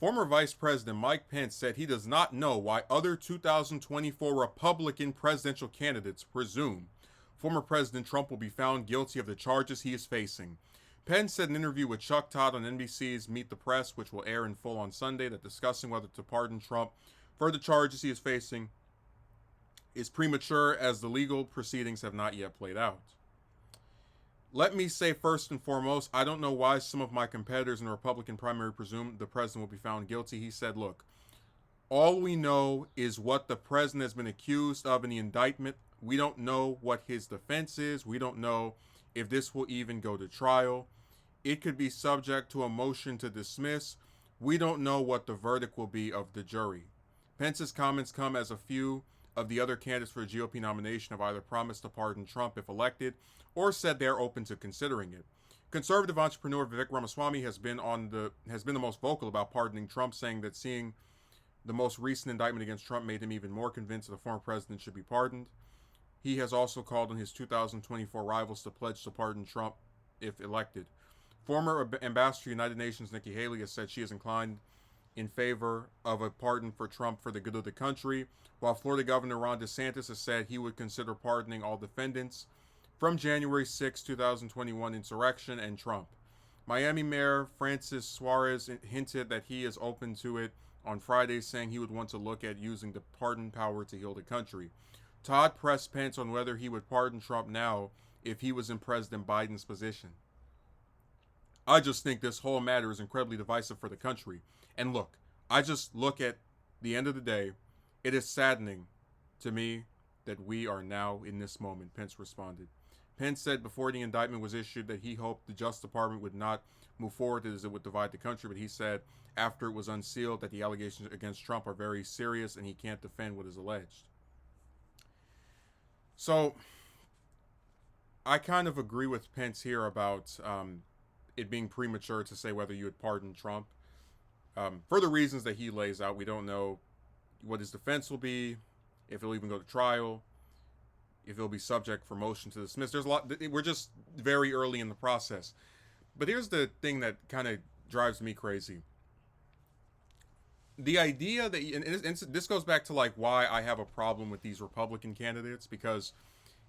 Former Vice President Mike Pence said he does not know why other 2024 Republican presidential candidates presume former President Trump will be found guilty of the charges he is facing. Pence said in an interview with Chuck Todd on NBC's Meet the Press, which will air in full on Sunday, that discussing whether to pardon Trump for the charges he is facing is premature as the legal proceedings have not yet played out. Let me say first and foremost, I don't know why some of my competitors in the Republican primary presume the president will be found guilty. He said, look, all we know is what the president has been accused of in the indictment. We don't know what his defense is. We don't know if this will even go to trial. It could be subject to a motion to dismiss. We don't know what the verdict will be of the jury. Pence's comments come as a few of the other candidates for a GOP nomination have either promised to pardon Trump if elected or said they're open to considering it. Conservative entrepreneur Vivek Ramaswamy has been the most vocal about pardoning Trump, saying that seeing the most recent indictment against Trump made him even more convinced that the former president should be pardoned. He has also called on his 2024 rivals to pledge to pardon Trump if elected. Former Ambassador to the United Nations Nikki Haley has said she is inclined in favor of a pardon for Trump for the good of the country, while Florida Governor Ron DeSantis has said he would consider pardoning all defendants from January 6, 2021 insurrection and Trump. Miami Mayor Francis Suarez hinted that he is open to it on Friday, saying he would want to look at using the pardon power to heal the country. Todd pressed Pence on whether he would pardon Trump now if he was in President Biden's position. I just think this whole matter is incredibly divisive for the country. And look, I just look at the end of the day, it is saddening to me that we are now in this moment, Pence responded. Pence said before the indictment was issued that he hoped the Justice Department would not move forward as it would divide the country, but he said after it was unsealed that the allegations against Trump are very serious and he can't defend what is alleged. So I kind of agree with Pence here about it being premature to say whether you would pardon Trump. For the reasons that he lays out, we don't know what his defense will be, if he'll even go to trial, if he'll be subject for motion to dismiss. There's a lot. We're just very early in the process. But here's the thing that kind of drives me crazy. The idea that, and this goes back to like why I have a problem with these Republican candidates, because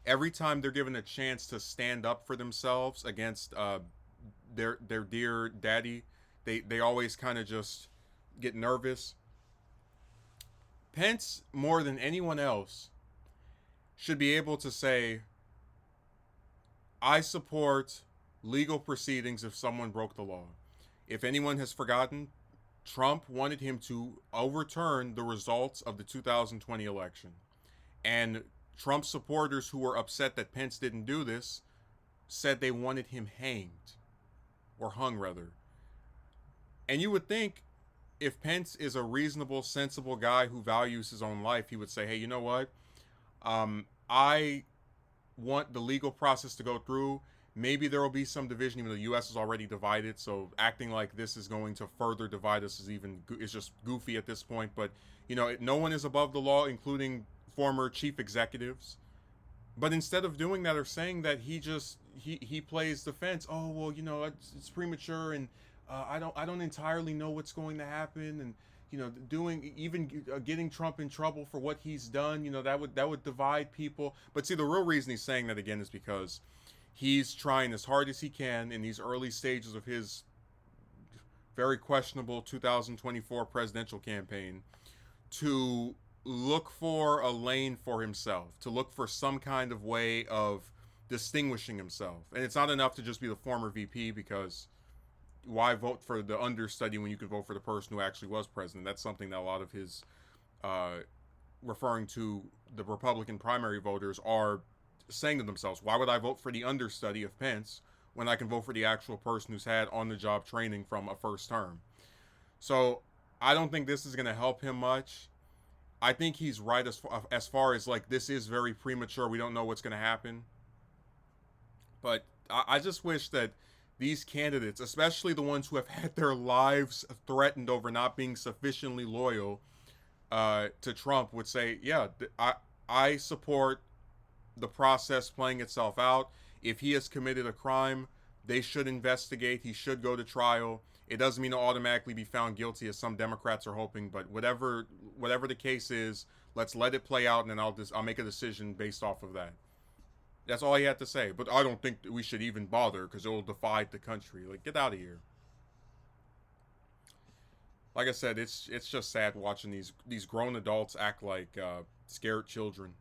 every time they're given a chance to stand up for themselves against their dear daddy, they always kind of just get nervous. Pence, more than anyone else, should be able to say, I support legal proceedings if someone broke the law. If anyone has forgotten, Trump wanted him to overturn the results of the 2020 election. And Trump supporters who were upset that Pence didn't do this said they wanted him hanged, or hung rather. And you would think if Pence is a reasonable, sensible guy who values his own life, he would say, hey, you know what? I want the legal process to go through. Maybe there will be some division, even though the U.S. is already divided. So acting like this is going to further divide us is just goofy at this point. But, you know, no one is above the law, including former chief executives. But instead of doing that or saying that, he plays defense. Oh, well, you know, it's premature and I don't entirely know what's going to happen, and you know, getting Trump in trouble for what he's done, you know, that would divide people. But see, the real reason he's saying that again is because he's trying as hard as he can in these early stages of his very questionable 2024 presidential campaign to look for a lane for himself, to look for some kind of way of distinguishing himself. And it's not enough to just be the former VP, because why vote for the understudy when you could vote for the person who actually was president? That's something that a lot of his referring to the Republican primary voters are saying to themselves. Why would I vote for the understudy of Pence when I can vote for the actual person who's had on-the-job training from a first term? So I don't think this is going to help him much. I think he's right as far as like this is very premature. We don't know what's going to happen. But I just wish that these candidates, especially the ones who have had their lives threatened over not being sufficiently loyal to Trump, would say, yeah, I support the process playing itself out. If he has committed a crime, they should investigate. He should go to trial. It doesn't mean he'll automatically be found guilty, as some Democrats are hoping. But whatever the case is, let's let it play out, and then I'll make a decision based off of that. That's all he had to say. But I don't think that we should even bother because it will divide the country. Like, get out of here. Like I said, it's just sad watching these grown adults act like scared children.